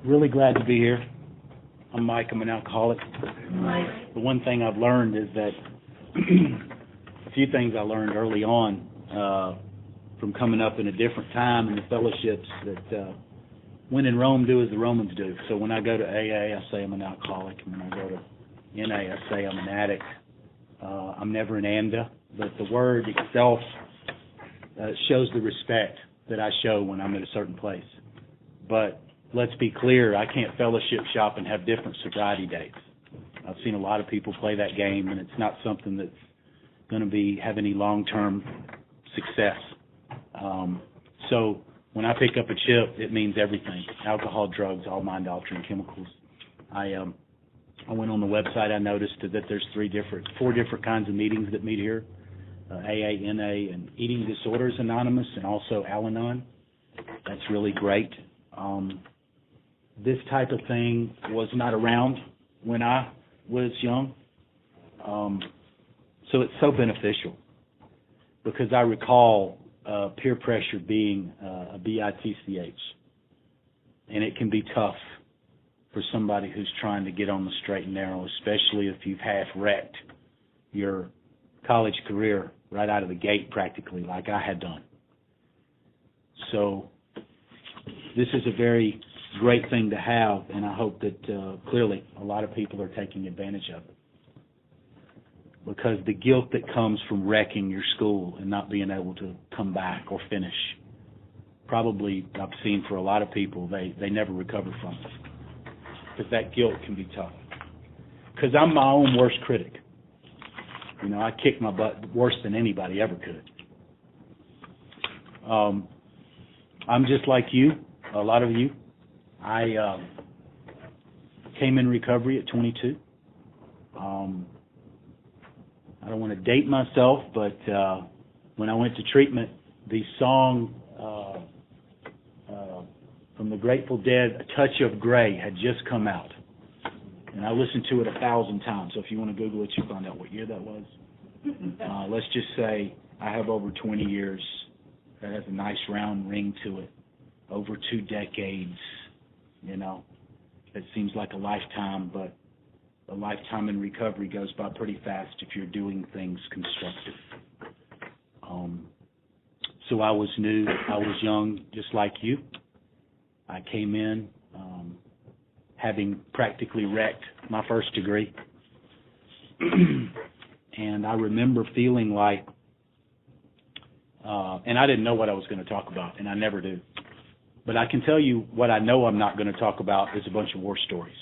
Really glad to be here. I'm Mike. I'm an alcoholic. The one thing I've learned is that a few things I learned early on from coming up in a different time in the fellowships that when in Rome, do as the Romans do. So when I go to AA, I say I'm an alcoholic. And when I go to NA, I say I'm an addict. I'm never an ANDA, but the word itself shows the respect that I show when I'm at a certain place. But let's be clear, I can't fellowship shop and have different sobriety dates. I've seen a lot of people play that game, and it's not something that's going to have any long-term success. So when I pick up a chip, it means everything: alcohol, drugs, all mind-altering chemicals. I went on the website. I noticed that there's four different kinds of meetings that meet here: AA, NA, and Eating Disorders Anonymous, and also Al-Anon. That's really great. This type of thing was not around when I was young, so it's so beneficial because I recall peer pressure being a bitch, and it can be tough for somebody who's trying to get on the straight and narrow, especially if you've half-wrecked your college career right out of the gate practically, like I had done. So this is a very great thing to have, and I hope that clearly a lot of people are taking advantage of it. Because the guilt that comes from wrecking your school and not being able to come back or finish, probably I've seen for a lot of people, they never recover from it. Because that guilt can be tough. Because I'm my own worst critic. You know, I kick my butt worse than anybody ever could. I'm just like you, a lot of you. I came in recovery at 22. I don't want to date myself, but when I went to treatment, the song from the Grateful Dead, A Touch of Grey, had just come out. And I listened to it 1,000 times. So if you want to Google it, you'll find out what year that was. Let's just say I have over 20 years. That has a nice round ring to it. Over 2 decades, you know. It seems like a lifetime, but a lifetime in recovery goes by pretty fast if you're doing things constructive. So I was new, I was young, just like you. I came in having practically wrecked my first degree. And I remember feeling like, and I didn't know what I was going to talk about, and I never do. But I can tell you what I know I'm not going to talk about is a bunch of war stories.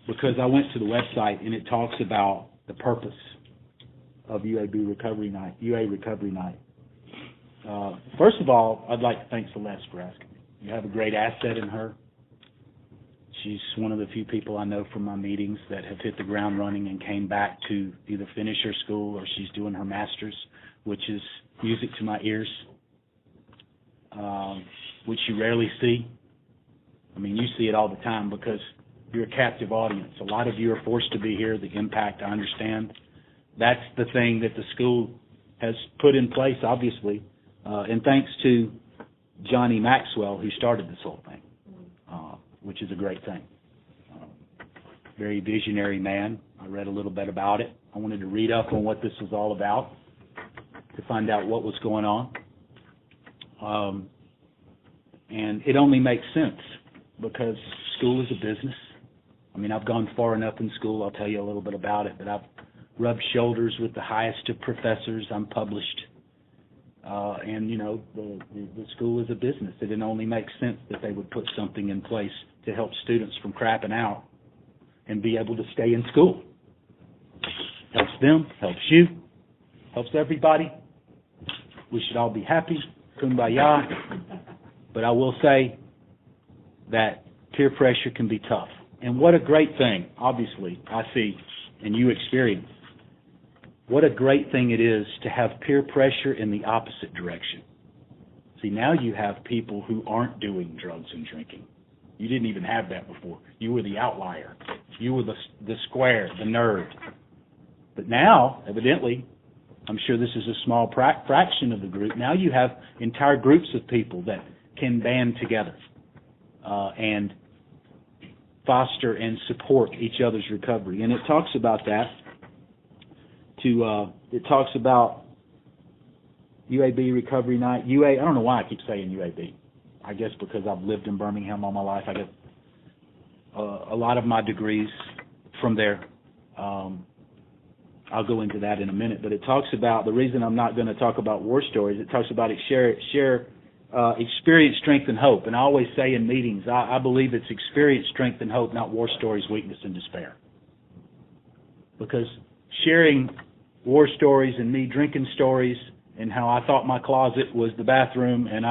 Because I went to the website and it talks about the purpose of UA Recovery Night. First of all, I'd like to thank Celeste for asking me. You have a great asset in her. She's one of the few people I know from my meetings that have hit the ground running and came back to either finish her school or she's doing her master's, which is music to my ears, which you rarely see. I mean, you see it all the time because you're a captive audience. A lot of you are forced to be here. The impact, I understand. That's the thing that the school has put in place, obviously, and thanks to Johnny Maxwell, who started this whole thing, which is a great thing. Very visionary man. I read a little bit about it. I wanted to read up on what this was all about to find out what was going on. And it only makes sense because school is a business. I mean, I've gone far enough in school, I'll tell you a little bit about it, but I've rubbed shoulders with the highest of professors. I'm published. And, you know, the school is a business. It only makes sense that they would put something in place to help students from crapping out and be able to stay in school. Helps them, helps you, helps everybody. We should all be happy. Kumbaya. But I will say that peer pressure can be tough. And what a great thing, obviously, I see and you experience. What a great thing it is to have peer pressure in the opposite direction. See, now you have people who aren't doing drugs and drinking. You didn't even have that before. You were the outlier. You were the square, the nerd. But now, evidently, I'm sure this is a small fraction of the group. Now you have entire groups of people that can band together and foster and support each other's recovery. And it talks about that. It talks about UAB Recovery Night. I don't know why I keep saying UAB. I guess because I've lived in Birmingham all my life. I get a lot of my degrees from there. I'll go into that in a minute. But it talks about, the reason I'm not going to talk about war stories, it talks about share experience, strength, and hope. And I always say in meetings, I believe it's experience, strength, and hope, not war stories, weakness, and despair. Because sharing war stories and me drinking stories and how I thought my closet was the bathroom and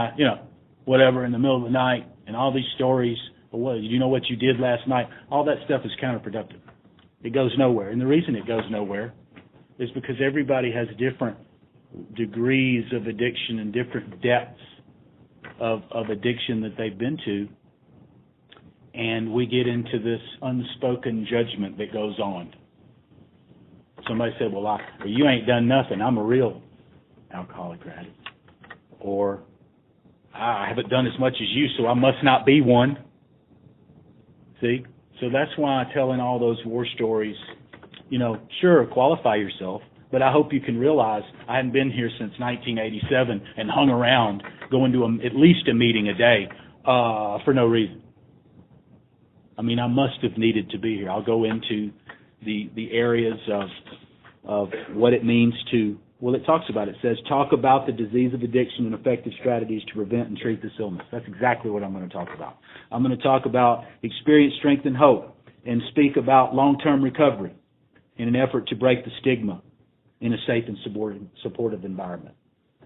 whatever in the middle of the night and all these stories, you know what you did last night, all that stuff is counterproductive. It goes nowhere. And the reason it goes nowhere is because everybody has different degrees of addiction and different depths of addiction that they've been to. And we get into this unspoken judgment that goes on. Somebody said, well, you ain't done nothing. I'm a real alcoholic addict. Or, I haven't done as much as you, so I must not be one. See? So that's why I'm telling all those war stories. Sure, qualify yourself, but I hope you can realize I hadn't been here since 1987 and hung around going to at least a meeting a day for no reason. I mean, I must have needed to be here. I'll go into the areas of what it means to, it talks about it. It says, talk about the disease of addiction and effective strategies to prevent and treat this illness. That's exactly what I'm going to talk about. I'm going to talk about experience, strength, and hope, and speak about long-term recovery in an effort to break the stigma in a safe and supportive environment.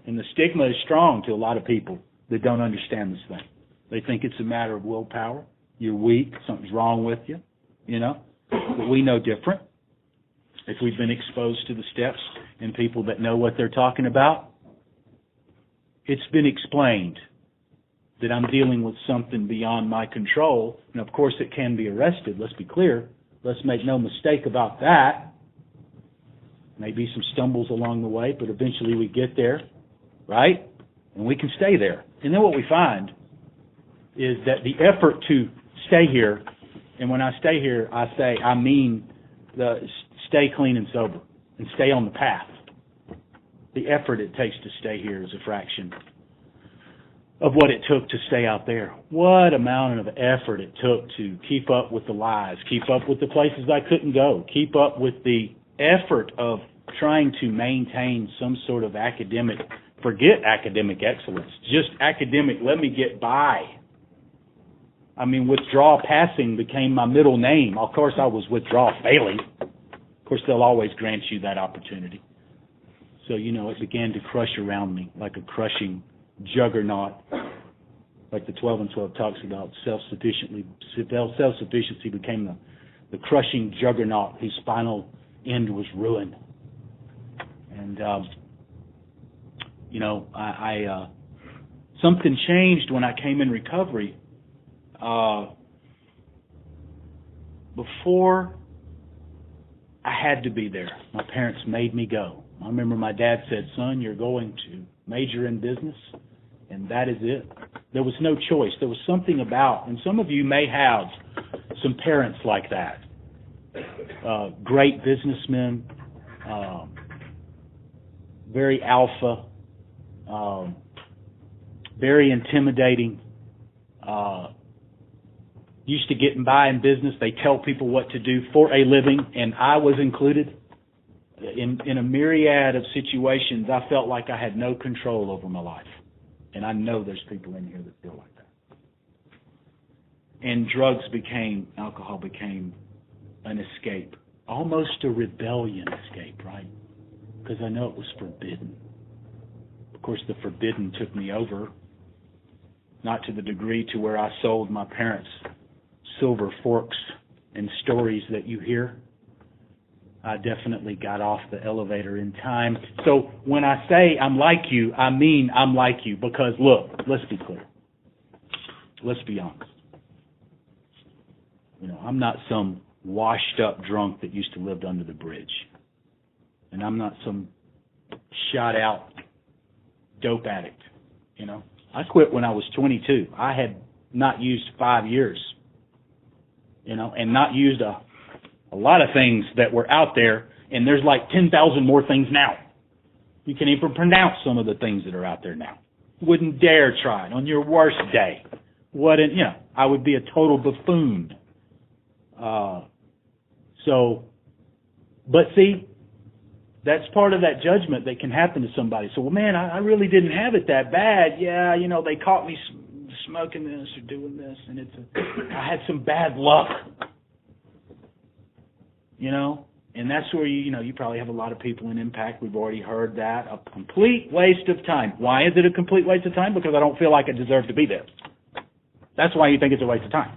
And the stigma is strong to a lot of people that don't understand this thing. They think it's a matter of willpower. You're weak. Something's wrong with you, But we know different. If we've been exposed to the steps and people that know what they're talking about, it's been explained that I'm dealing with something beyond my control. And, of course, it can be arrested. Let's be clear. Let's make no mistake about that. Maybe some stumbles along the way, but eventually we get there, right? And we can stay there. And then what we find is that the effort to stay here, and when I stay here, I mean stay clean and sober and stay on the path. The effort it takes to stay here is a fraction of what it took to stay out there. What amount of effort it took to keep up with the lies, keep up with the places I couldn't go, keep up with the effort of trying to maintain some sort of forget academic excellence, just academic, let me get by. I mean, withdraw passing became my middle name. Of course, I was withdraw failing. Of course, they'll always grant you that opportunity. So, it began to crush around me like a crushing juggernaut, like the 12 and 12 talks about. Self-sufficiency became the crushing juggernaut whose spinal end was ruin. And, something changed when I came in recovery. Before I had to be there, my parents made me go. I remember my dad said, son, you're going to major in business, and that is it. There was no choice. There was something about, and some of you may have some parents like that, great businessmen, very alpha, very intimidating, used to getting by in business. They tell people what to do for a living, and I was included. In a myriad of situations, I felt like I had no control over my life. And I know there's people in here that feel like that. And alcohol became an escape, almost a rebellion escape, right? Because I know it was forbidden. Of course, the forbidden took me over, not to the degree to where I sold my parents silver forks and stories that you hear. I definitely got off the elevator in time. So when I say I'm like you, I mean I'm like you because, look, let's be clear. Let's be honest. I'm not some washed-up drunk that used to live under the bridge. and I'm not some shot-out dope addict, you know. I quit when I was 22. I had not used 5 years, you know, and not used a lot of things that were out there, and there's like 10,000 more things now. You can't even pronounce some of the things that are out there now. Wouldn't dare try it on your worst day. Wouldn't, you know, I would be a total buffoon. But see, that's part of that judgment that can happen to somebody. So, well, man, I really didn't have it that bad. Yeah, you know, they caught me smoking this or doing this, and I had some bad luck. You know, and that's where you probably have a lot of people in Impact. We've already heard that. A complete waste of time. Why is it a complete waste of time? Because I don't feel like I deserve to be there. That's why you think it's a waste of time.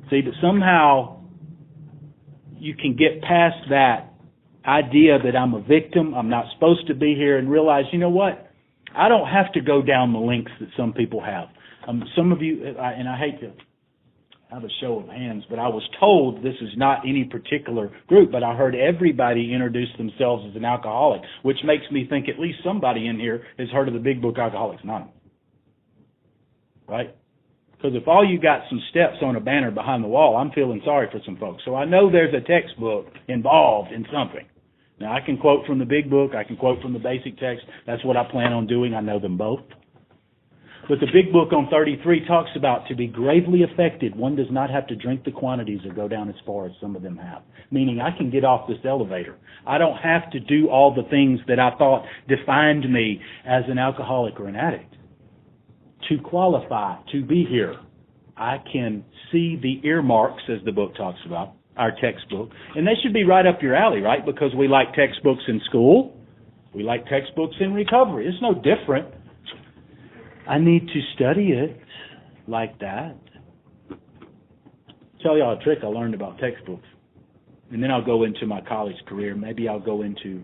See, but somehow you can get past that idea that I'm a victim, I'm not supposed to be here, and realize, you know what? I don't have to go down the lengths that some people have. Some of you, and I hate to have a show of hands, but I was told this is not any particular group, but I heard everybody introduce themselves as an alcoholic, which makes me think at least somebody in here has heard of the big book Alcoholics Anonymous. Right? Because if all you got some steps on a banner behind the wall, I'm feeling sorry for some folks. So I know there's a textbook involved in something. Now, I can quote from the big book. I can quote from the basic text. That's what I plan on doing. I know them both. But the big book on 33 talks about to be gravely affected, one does not have to drink the quantities or go down as far as some of them have. Meaning I can get off this elevator. I don't have to do all the things that I thought defined me as an alcoholic or an addict. To qualify to be here, I can see the earmarks, as the book talks about, our textbook. And they should be right up your alley, right? Because we like textbooks in school. We like textbooks in recovery. It's no different. I need to study it like that. Tell y'all a trick I learned about textbooks. And then I'll go into my college career. Maybe I'll go into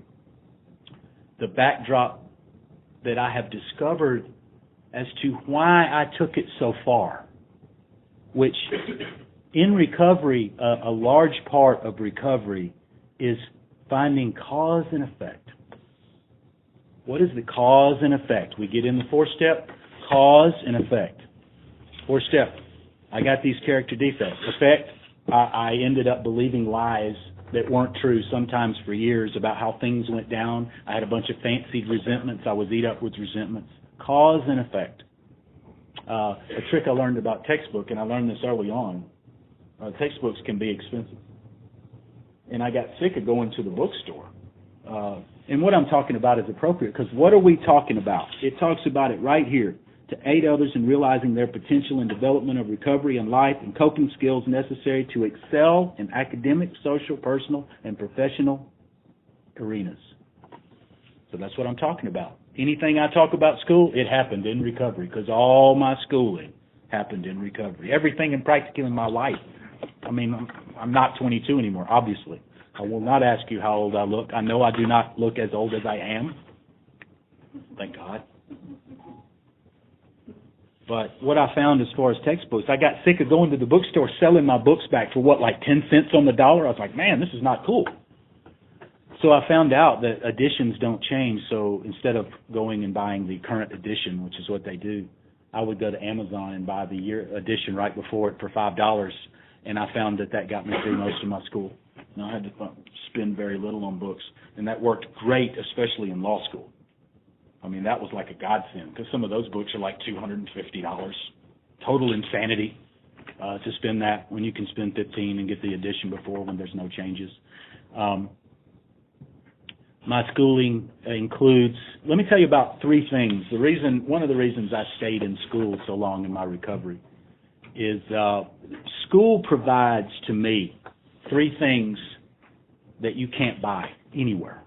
the backdrop that I have discovered as to why I took it so far. Which, in recovery, a large part of recovery is finding cause and effect. What is the cause and effect? We get in the 4-step, cause and effect. 4-step, I got these character defects. Effect, I ended up believing lies that weren't true, sometimes for years, about how things went down. I had a bunch of fancied resentments. I was eat up with resentments. Cause and effect. A trick I learned about textbook, and I learned this early on, textbooks can be expensive. And I got sick of going to the bookstore. And what I'm talking about is appropriate, because what are we talking about? It talks about it right here. To aid others in realizing their potential and development of recovery and life and coping skills necessary to excel in academic, social, personal, and professional arenas. So that's what I'm talking about. Anything I talk about school, it happened in recovery, because all my schooling happened in recovery. Everything in practically in my life. I mean, I'm not 22 anymore, obviously. I will not ask you how old I look. I know I do not look as old as I am. Thank God. But what I found as far as textbooks, I got sick of going to the bookstore selling my books back for, like 10 cents on the dollar? I was like, man, this is not cool. So I found out that editions don't change, so instead of going and buying the current edition, which is what they do, I would go to Amazon and buy the year edition right before it for $5, and I found that got me through most of my school. And I had to spend very little on books, and that worked great, especially in law school. I mean, that was like a godsend, because some of those books are like $250. Total insanity to spend that when you can spend $15 and get the edition before when there's no changes. My schooling includes, let me tell you about 3 things. One of the reasons I stayed in school so long in my recovery is school provides to me 3 things that you can't buy anywhere.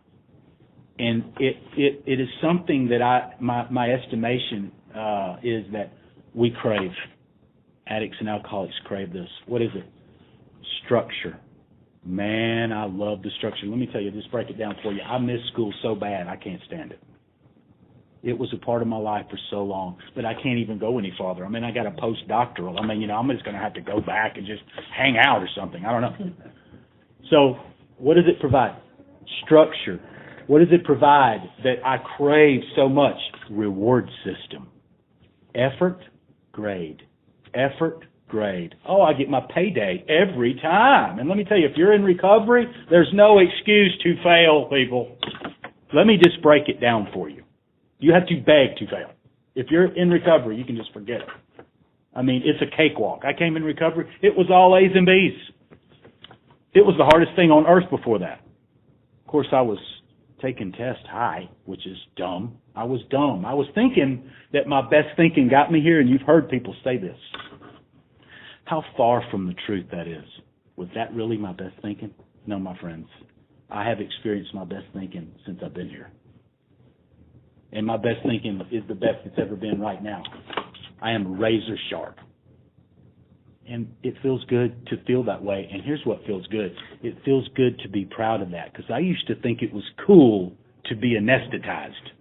And it is something that my estimation is that we crave. Addicts and alcoholics crave this. What is it? Structure. Man, I love the structure. Let me tell you, just break it down for you. I miss school so bad, I can't stand it. It was a part of my life for so long, but I can't even go any farther. I mean, I got a postdoctoral. I mean, I'm just going to have to go back and just hang out or something. I don't know. So what does it provide? Structure. What does it provide that I crave so much? Reward system. Effort, grade. Effort, grade. Oh, I get my payday every time. And let me tell you, if you're in recovery, there's no excuse to fail, people. Let me just break it down for you. You have to beg to fail. If you're in recovery, you can just forget it. I mean, it's a cakewalk. I came in recovery, it was all A's and B's. It was the hardest thing on earth before that. Of course, I was taking test high, which is dumb. I was dumb. I was thinking that my best thinking got me here, and you've heard people say this. How far from the truth that is. Was that really my best thinking? No, my friends. I have experienced my best thinking since I've been here. And my best thinking is the best it's ever been right now. I am razor sharp. And it feels good to feel that way. And here's what feels good. It feels good to be proud of that. Because I used to think it was cool to be anesthetized.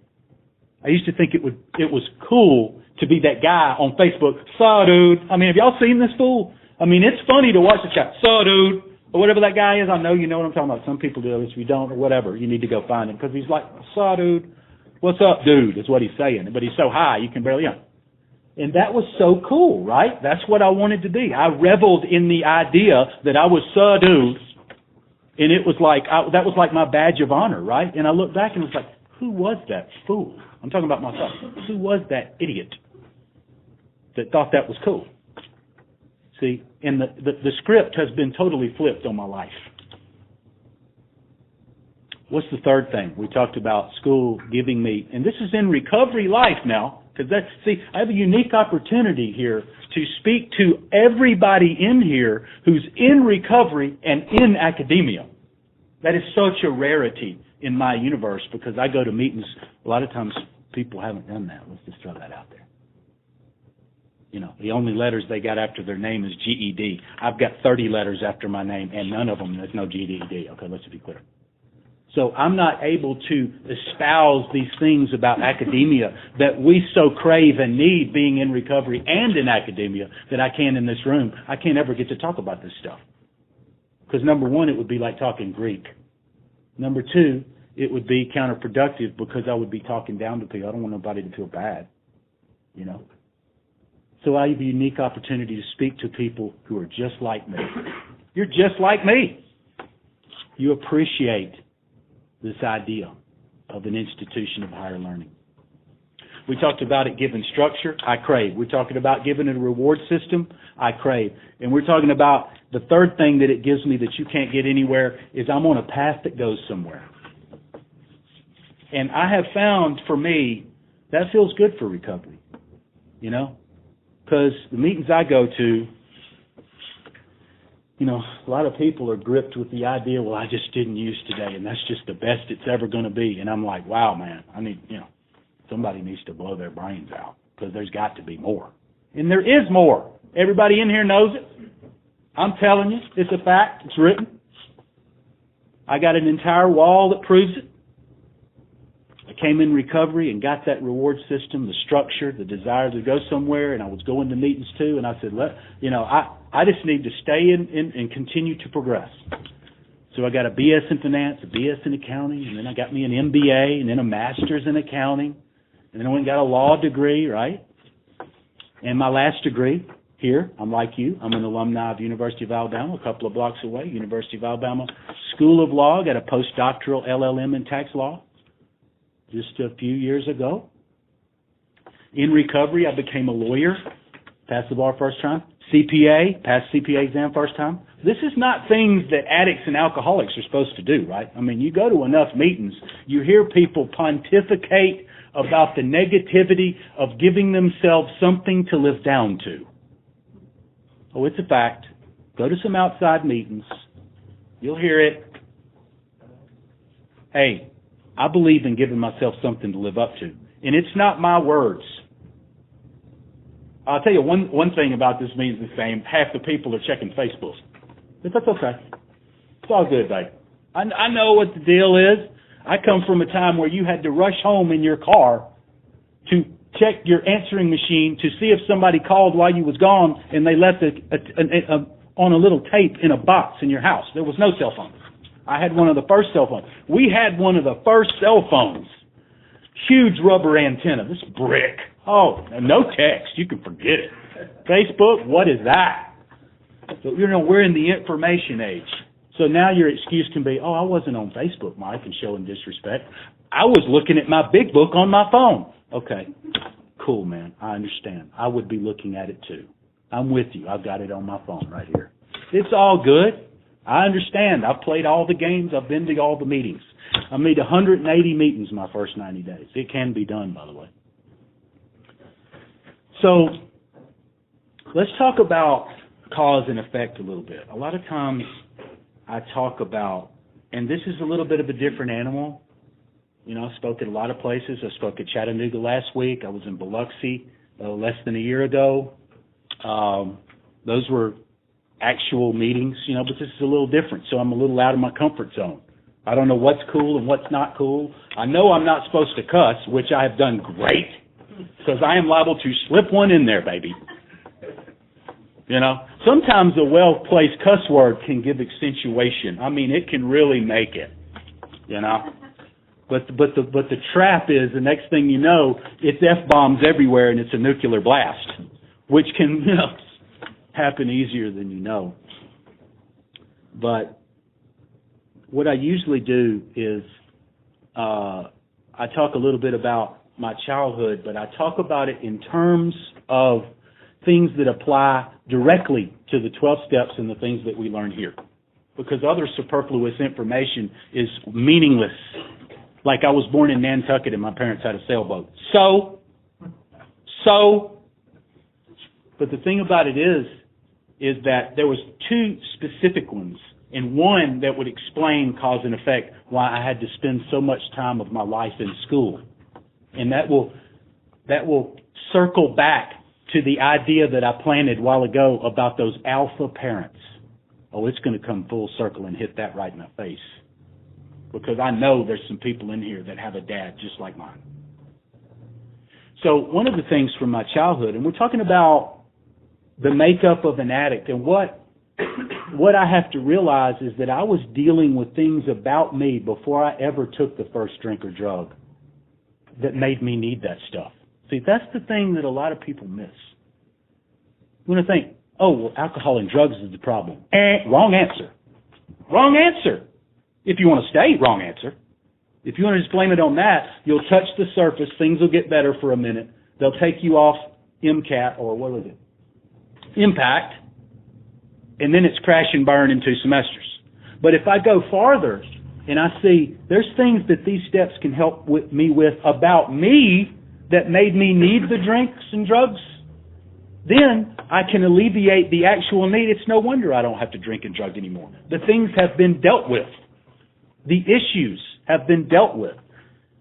I used to think it was cool to be that guy on Facebook. So, dude. I mean, have y'all seen this fool? I mean, it's funny to watch this guy. So, dude. Or whatever that guy is. I know you know what I'm talking about. Some people do this. If you don't or whatever, you need to go find him. Because he's like, so, dude. What's up, dude? Is what he's saying. But he's so high, you can barely, And that was so cool, right? That's what I wanted to be. I reveled in the idea that I was so dude. And it was like, that was like my badge of honor, right? And I looked back and was like, who was that fool? I'm talking about myself. Who was that idiot that thought that was cool? See, and the script has been totally flipped on my life. What's the third thing? We talked about school giving me, and this is in recovery life now, because I have a unique opportunity here to speak to everybody in here who's in recovery and in academia. That is such a rarity in my universe because I go to meetings. A lot of times people haven't done that. Let's just throw that out there. You know, the only letters they got after their name is GED. I've got 30 letters after my name, and none of them, there's no GED. Okay, let's be clear. So I'm not able to espouse these things about academia that we so crave and need being in recovery and in academia that I can in this room. I can't ever get to talk about this stuff. Because number one, it would be like talking Greek. Number two, it would be counterproductive because I would be talking down to people. I don't want nobody to feel bad, you know. So I have a unique opportunity to speak to people who are just like me. You're just like me. You appreciate this idea of an institution of higher learning. We talked about it giving structure. I crave. We're talking about giving it a reward system. I crave. And we're talking about the third thing that it gives me that you can't get anywhere is I'm on a path that goes somewhere. And I have found for me that feels good for recovery, you know, because the meetings I go to, you know, a lot of people are gripped with the idea, well, I just didn't use today, and that's just the best it's ever going to be. And I'm like, wow, man, I need, you know, somebody needs to blow their brains out because there's got to be more. And there is more. Everybody in here knows it. I'm telling you, it's a fact. It's written. I got an entire wall that proves it. I came in recovery and got that reward system, the structure, the desire to go somewhere, and I was going to meetings too, and I said, I just need to stay in and continue to progress. So I got a BS in finance, a BS in accounting, and then I got me an MBA, and then a master's in accounting, and then I went and got a law degree, right? And my last degree here, I'm like you, I'm an alumni of University of Alabama, a couple of blocks away, University of Alabama School of Law, got a postdoctoral LLM in tax law just a few years ago. In recovery, I became a lawyer, passed the bar first time. CPA, passed CPA exam first time. This is not things that addicts and alcoholics are supposed to do, right? I mean, you go to enough meetings, you hear people pontificate about the negativity of giving themselves something to live down to. Oh, it's a fact. Go to some outside meetings. You'll hear it. Hey, I believe in giving myself something to live up to. And it's not my words. I'll tell you one thing about this meeting is the same. Half the people are checking Facebook. But that's okay. It's all good, babe. I know what the deal is. I come from a time where you had to rush home in your car to check your answering machine to see if somebody called while you was gone and they left on a little tape in a box in your house. There was no cell phone. I had one of the first cell phones. We had one of the first cell phones. Huge rubber antenna, this brick. Oh, no text, you can forget it. Facebook, what is that? So, we're in the information age. So now your excuse can be, oh, I wasn't on Facebook, Mike, and showing disrespect. I was looking at my big book on my phone. Okay, cool, man, I understand. I would be looking at it too. I'm with you. I've got it on my phone right here. It's all good. I understand. I've played all the games. I've been to all the meetings. I made 180 meetings my first 90 days. It can be done, by the way. So let's talk about cause and effect a little bit. A lot of times I talk about, and this is a little bit of a different animal. I spoke at a lot of places. I spoke at Chattanooga last week. I was in Biloxi less than a year ago. Those were actual meetings, but this is a little different, so I'm a little out of my comfort zone. I don't know what's cool and what's not cool. I know I'm not supposed to cuss, which I have done great, because I am liable to slip one in there, baby. Sometimes a well-placed cuss word can give accentuation. I mean, it can really make it, But the trap is, the next thing you know, it's F-bombs everywhere and it's a nuclear blast, which can happen easier than you know. But what I usually do is I talk a little bit about my childhood, but I talk about it in terms of things that apply directly to the 12 steps and the things that we learn here. Because other superfluous information is meaningless. Like I was born in Nantucket and my parents had a sailboat. So, but the thing about it is that there was two specific ones, and one that would explain cause and effect, why I had to spend so much time of my life in school. And that will circle back to the idea that I planted a while ago about those alpha parents. Oh, it's going to come full circle and hit that right in the face. Because I know there's some people in here that have a dad just like mine. So one of the things from my childhood, and we're talking about the makeup of an addict, and what I have to realize is that I was dealing with things about me before I ever took the first drink or drug that made me need that stuff. See, that's the thing that a lot of people miss. You want to think, oh, well, alcohol and drugs is the problem. Wrong answer. Wrong answer. If you want to stay, wrong answer. If you want to just blame it on that, you'll touch the surface, things will get better for a minute. They'll take you off MCAT, or what was it? Impact, and then it's crash and burn in 2 semesters. But if I go farther and I see there's things that these steps can help me with about me that made me need the drinks and drugs, then I can alleviate the actual need. It's no wonder I don't have to drink and drug anymore. The things have been dealt with. The issues have been dealt with.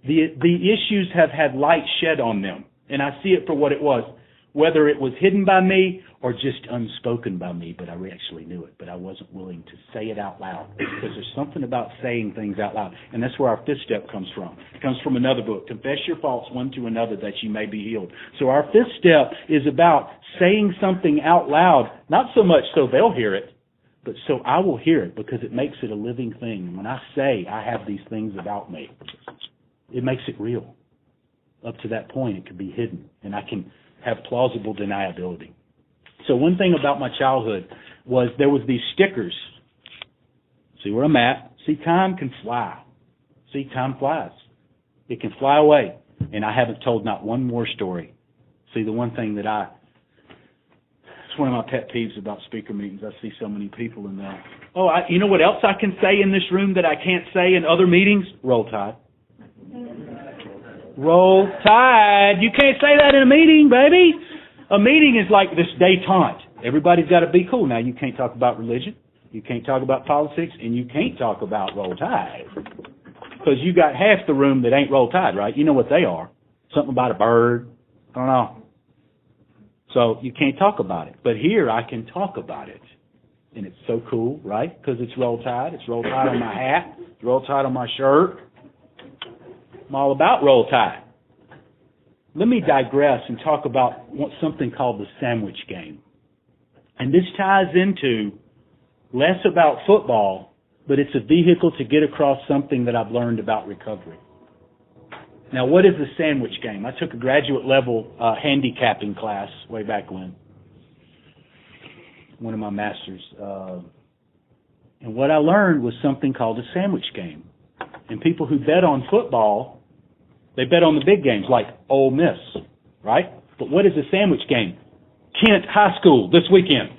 The issues have had light shed on them. And I see it for what it was. Whether it was hidden by me or just unspoken by me, but I actually knew it. But I wasn't willing to say it out loud. Because there's something about saying things out loud. And that's where our 5th step comes from. It comes from another book. Confess your faults one to another that you may be healed. So our 5th step is about saying something out loud. Not so much so they'll hear it, but so I will hear it, because it makes it a living thing. And when I say I have these things about me, it makes it real. Up to that point, it could be hidden, and I can have plausible deniability. So one thing about my childhood was there was these stickers. See where I'm at? See, time can fly. See, time flies. It can fly away. And I haven't told not one more story. See, the one thing that it's one of my pet peeves about speaker meetings. I see so many people in there. Oh, you know what else I can say in this room that I can't say in other meetings? Roll Tide. Roll Tide. You can't say that in a meeting, baby. A meeting is like this detente. Everybody's got to be cool. Now, you can't talk about religion. You can't talk about politics. And you can't talk about Roll Tide. Because you got half the room that ain't Roll Tide, right? You know what they are. Something about a bird. I don't know. So you can't talk about it. But here I can talk about it. And it's so cool, right? Because it's Roll Tide. It's Roll Tide on my hat. It's Roll Tide on my shirt. I'm all about Roll Tide. Let me digress and talk about something called the sandwich game. And this ties into less about football but it's a vehicle to get across something that I've learned about recovery. Now, what is the sandwich game? I took a graduate level handicapping class way back when, one of my masters. And what I learned was something called a sandwich game. And people who bet on football, they bet on the big games like Ole Miss, right? But what is a sandwich game? Kent High School this weekend.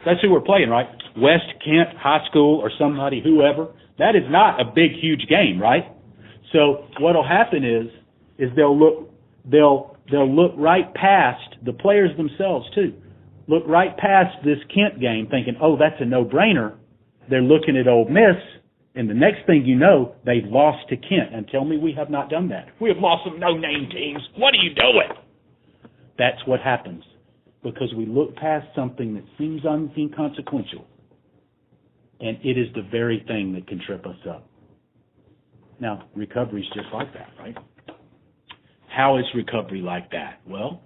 That's who we're playing, right? West Kent High School or somebody, whoever. That is not a big, huge game, right? So what'll happen is they'll look right past the players themselves too. Look right past this Kent game, thinking, "Oh, that's a no-brainer." They're looking at Ole Miss, and the next thing you know, they've lost to Kent. And tell me we have not done that. We have lost some no-name teams. What are you doing? That's what happens because we look past something that seems inconsequential, and it is the very thing that can trip us up. Now, recovery is just like that, right? How is recovery like that? Well,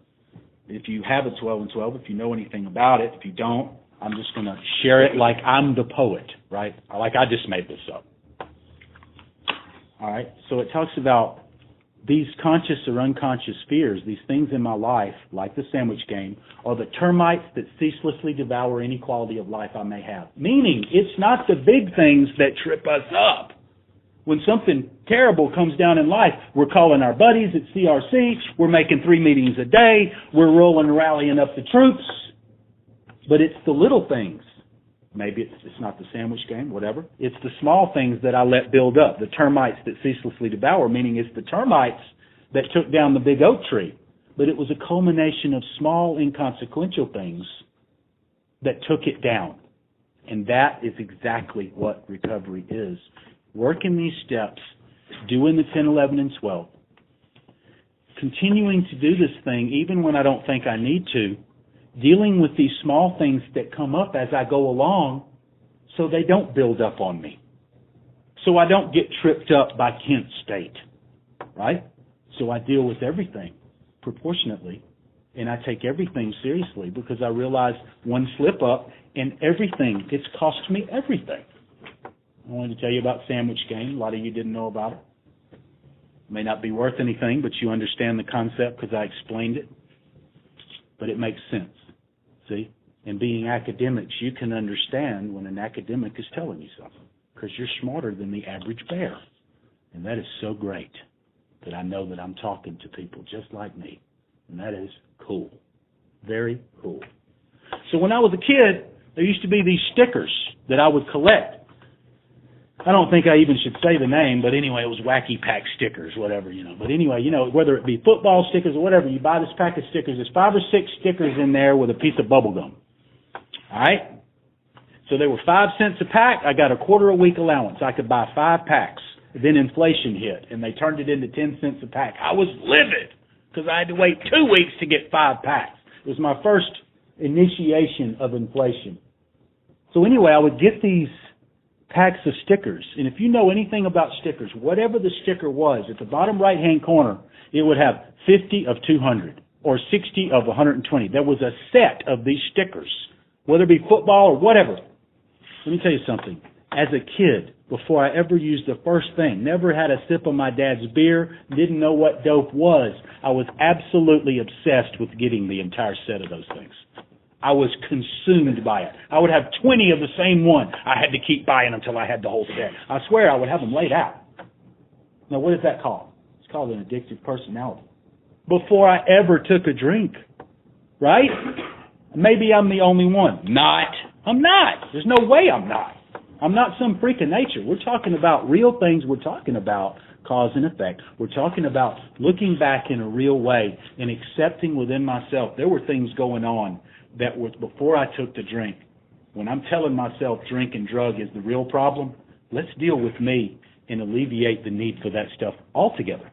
if you have a 12 and 12, if you know anything about it, if you don't, I'm just going to share it like I'm the poet, right? Like I just made this up. All right? So it talks about these conscious or unconscious fears, these things in my life, like the sandwich game, are the termites that ceaselessly devour any quality of life I may have. Meaning, it's not the big things that trip us up. When something terrible comes down in life, we're calling our buddies at CRC, we're making 3 meetings a day, we're rolling and rallying up the troops. But it's the little things. Maybe it's not the sandwich game, whatever. It's the small things that I let build up, the termites that ceaselessly devour, meaning it's the termites that took down the big oak tree. But it was a culmination of small, inconsequential things that took it down. And that is exactly what recovery is. Working these steps, doing the 10, 11, and 12, continuing to do this thing even when I don't think I need to, dealing with these small things that come up as I go along so they don't build up on me, so I don't get tripped up by Kent State, right? So I deal with everything proportionately, and I take everything seriously because I realize one slip up and everything, it's cost me everything. I wanted to tell you about sandwich game. A lot of you didn't know about it. It may not be worth anything, but you understand the concept because I explained it. But it makes sense. See? And being academics, you can understand when an academic is telling you something because you're smarter than the average bear. And that is so great that I know that I'm talking to people just like me. And that is cool. Very cool. So when I was a kid, there used to be these stickers that I would collect. I don't think I even should say the name, but anyway, it was Wacky Pack stickers, whatever, But anyway, whether it be football stickers or whatever, you buy this pack of stickers. There's 5 or 6 stickers in there with a piece of bubble gum. All right? So they were 5 cents a pack. I got a quarter a week allowance. I could buy 5 packs. Then inflation hit, and they turned it into 10 cents a pack. I was livid because I had to wait 2 weeks to get 5 packs. It was my first initiation of inflation. So anyway, I would get these packs of stickers. And if you know anything about stickers, whatever the sticker was, at the bottom right-hand corner, it would have 50 of 200 or 60 of 120. There was a set of these stickers, whether it be football or whatever. Let me tell you something. As a kid, before I ever used the first thing, never had a sip of my dad's beer, didn't know what dope was, I was absolutely obsessed with getting the entire set of those things. I was consumed by it. I would have 20 of the same one. I had to keep buying until I had the whole set. I swear I would have them laid out. Now, what is that called? It's called an addictive personality. Before I ever took a drink, right? Maybe I'm the only one. Not. I'm not. There's no way I'm not. I'm not some freak of nature. We're talking about real things. We're talking about cause and effect. We're talking about looking back in a real way and accepting within myself there were things going on that was before I took the drink. When I'm telling myself drink and drug is the real problem, let's deal with me and alleviate the need for that stuff altogether.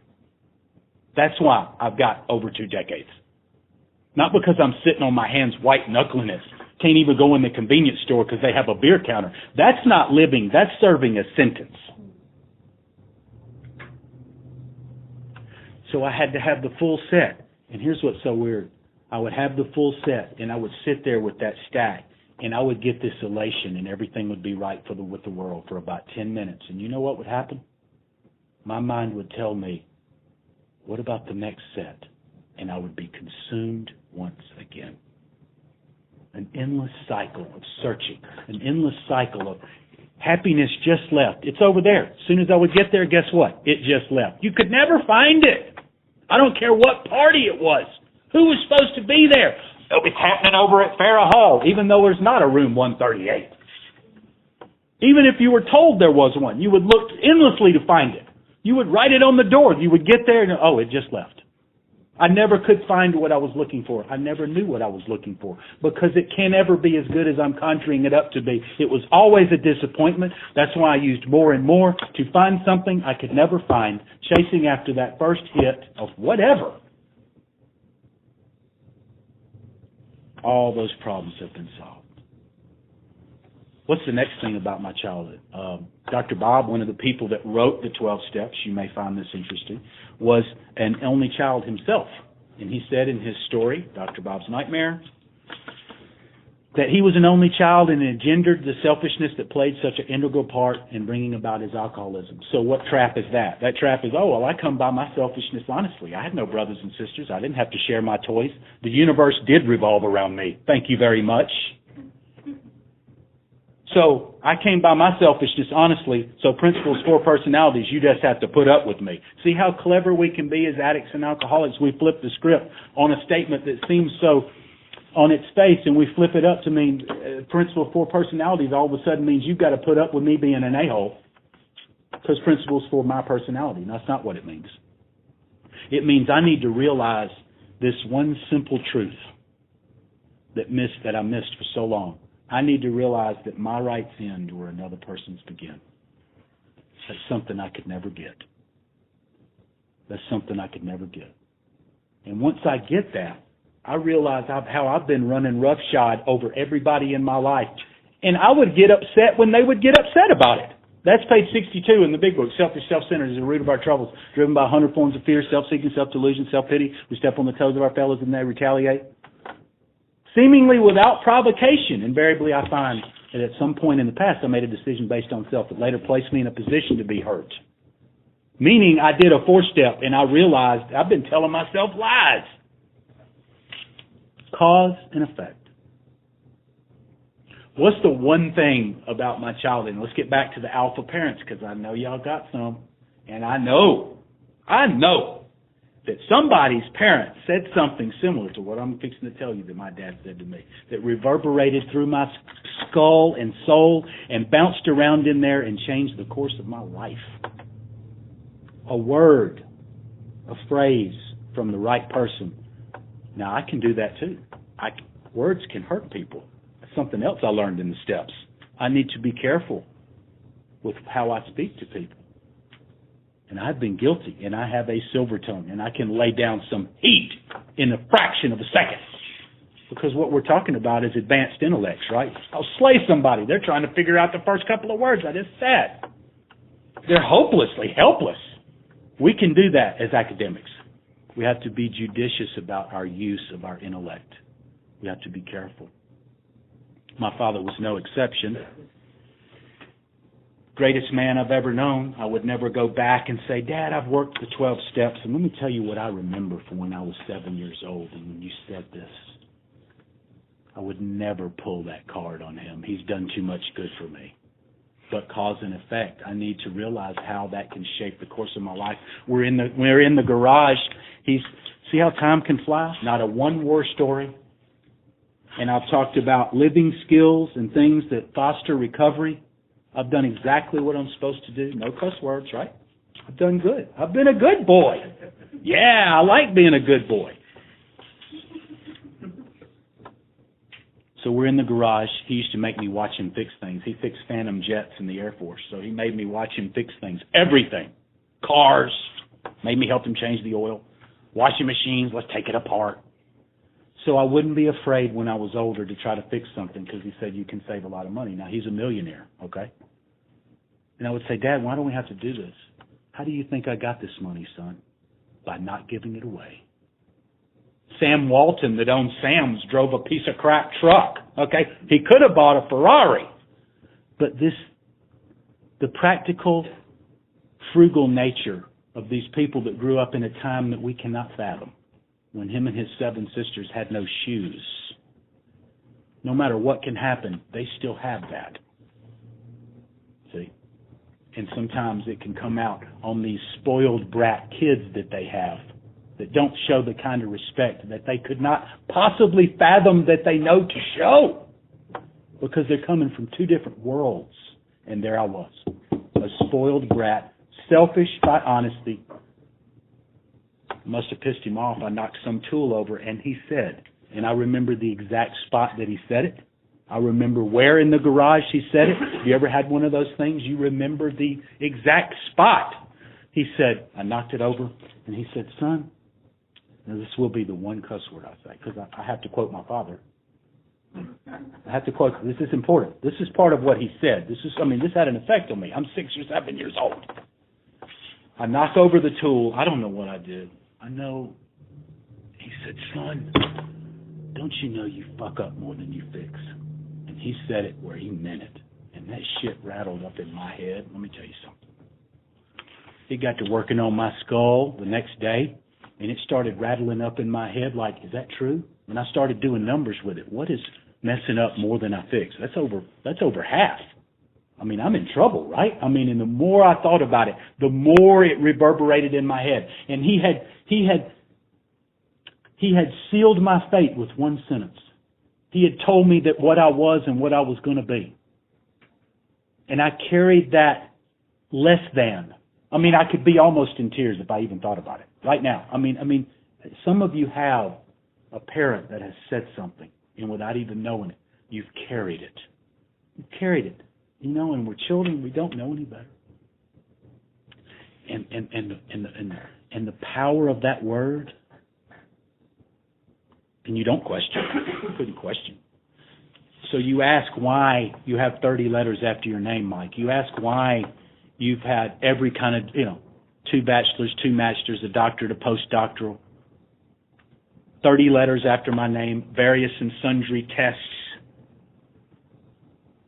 That's why I've got over 2 decades. Not because I'm sitting on my hands white-knuckling it. Can't even go in the convenience store because they have a beer counter. That's not living. That's serving a sentence. So I had to have the full set. And here's what's so weird. I would have the full set, and I would sit there with that stack. And I would get this elation and everything would be right with the world for about 10 minutes. And you know what would happen? My mind would tell me, what about the next set? And I would be consumed once again. An endless cycle of searching, an endless cycle of happiness just left. It's over there. As soon as I would get there, guess what? It just left. You could never find it. I don't care what party it was. Who was supposed to be there? Oh, it's happening over at Farrah Hall, even though there's not a room 138. Even if you were told there was one, you would look endlessly to find it. You would write it on the door. You would get there and, oh, it just left. I never could find what I was looking for. I never knew what I was looking for because it can't ever be as good as I'm conjuring it up to be. It was always a disappointment. That's why I used more and more to find something I could never find, chasing after that first hit of whatever. All those problems have been solved. What's the next thing about my childhood? Dr. Bob, one of the people that wrote the 12 Steps, you may find this interesting, was an only child himself. And he said in his story, Dr. Bob's Nightmare, that he was an only child and engendered the selfishness that played such an integral part in bringing about his alcoholism. So what trap is that? That trap is, oh, well, I come by my selfishness honestly. I had no brothers and sisters. I didn't have to share my toys. The universe did revolve around me. Thank you very much. So I came by my selfishness honestly. So principles, 4 personalities, you just have to put up with me. See how clever we can be as addicts and alcoholics? We flip the script on a statement that seems so on its face, and we flip it up to mean principle of 4 personalities all of a sudden means you've got to put up with me being an a-hole because principles for my personality. And that's not what it means. It means I need to realize this one simple truth that I missed for so long. I need to realize that my rights end where another person's begin. That's something I could never get. That's something I could never get. And once I get that, I realize how I've been running roughshod over everybody in my life. And I would get upset when they would get upset about it. That's page 62 in the big book. Selfish, self-centered is the root of our troubles, driven by 100 forms of fear, self-seeking, self-delusion, self-pity. We step on the toes of our fellows and they retaliate. Seemingly without provocation. Invariably, I find that at some point in the past, I made a decision based on self that later placed me in a position to be hurt. Meaning I did a 4-step and I realized I've been telling myself lies. Cause and effect. What's the one thing about my childhood? And let's get back to the alpha parents because I know y'all got some. And I know that somebody's parent said something similar to what I'm fixing to tell you that my dad said to me, that reverberated through my skull and soul and bounced around in there and changed the course of my life. A word, a phrase from the right person. Now, I can do that too. Words can hurt people. That's something else I learned in the steps. I need to be careful with how I speak to people. And I've been guilty, and I have a silver tongue, and I can lay down some heat in a fraction of a second. Because what we're talking about is advanced intellects, right? I'll slay somebody. They're trying to figure out the first couple of words I just said. They're hopelessly helpless. We can do that as academics. We have to be judicious about our use of our intellect. We have to be careful. My father was no exception. Greatest man I've ever known. I would never go back and say, Dad, I've worked the 12 steps. And let me tell you what I remember from when I was 7 years old and when you said this. I would never pull that card on him. He's done too much good for me. But cause and effect, I need to realize how that can shape the course of my life. We're in the garage. See how time can fly? Not a one war story. And I've talked about living skills and things that foster recovery. I've done exactly what I'm supposed to do. No cuss words, right? I've done good. I've been a good boy. Yeah, I like being a good boy. So we're in the garage. He used to make me watch him fix things. He fixed Phantom jets in the Air Force, so he made me watch him fix things. Everything. Cars. Made me help him change the oil. Washing machines, let's take it apart. So I wouldn't be afraid when I was older to try to fix something because he said you can save a lot of money. Now, he's a millionaire, okay? And I would say, Dad, why don't we have to do this? How do you think I got this money, son? By not giving it away. Sam Walton, that owned Sam's, drove a piece of crap truck Okay? He could have bought a Ferrari. But the practical, frugal nature of these people that grew up in a time that we cannot fathom, when him and his 7 sisters had no shoes. No matter what can happen, they still have that. See? And sometimes it can come out on these spoiled brat kids that they have, that don't show the kind of respect that they could not possibly fathom that they know to show, because they're coming from 2 different worlds. And there I was, a spoiled brat, selfish by honesty. Must have pissed him off. I knocked some tool over, and he said, and I remember the exact spot that he said it. I remember where in the garage he said it. Have you ever had one of those things? You remember the exact spot. He said, I knocked it over, and he said, son, now this will be the one cuss word I say, because I have to quote my father. I have to quote, this is important. This is part of what he said. This had an effect on me. I'm 6 or 7 years old. I knock over the tool. I don't know what I did. I know. He said, son, don't you know you fuck up more than you fix? And he said it where he meant it. And that shit rattled up in my head. Let me tell you something. He got to working on my skull the next day, and it started rattling up in my head like, is that true? And I started doing numbers with it. What is messing up more than I fix? That's over half. I'm in trouble, right? And the more I thought about it, the more it reverberated in my head. And he had sealed my fate with one sentence. He had told me that what I was and what I was going to be. And I carried that less than. I could be almost in tears if I even thought about it right now. Some of you have a parent that has said something, and without even knowing it, you've carried it. You've carried it. And we're children, we don't know any better. And the power of that word, and you don't question. You couldn't question. So you ask why you have 30 letters after your name, Mike. You ask why you've had every kind of, 2 bachelors, 2 masters, a doctorate, a postdoctoral, 30 letters after my name, various and sundry tests,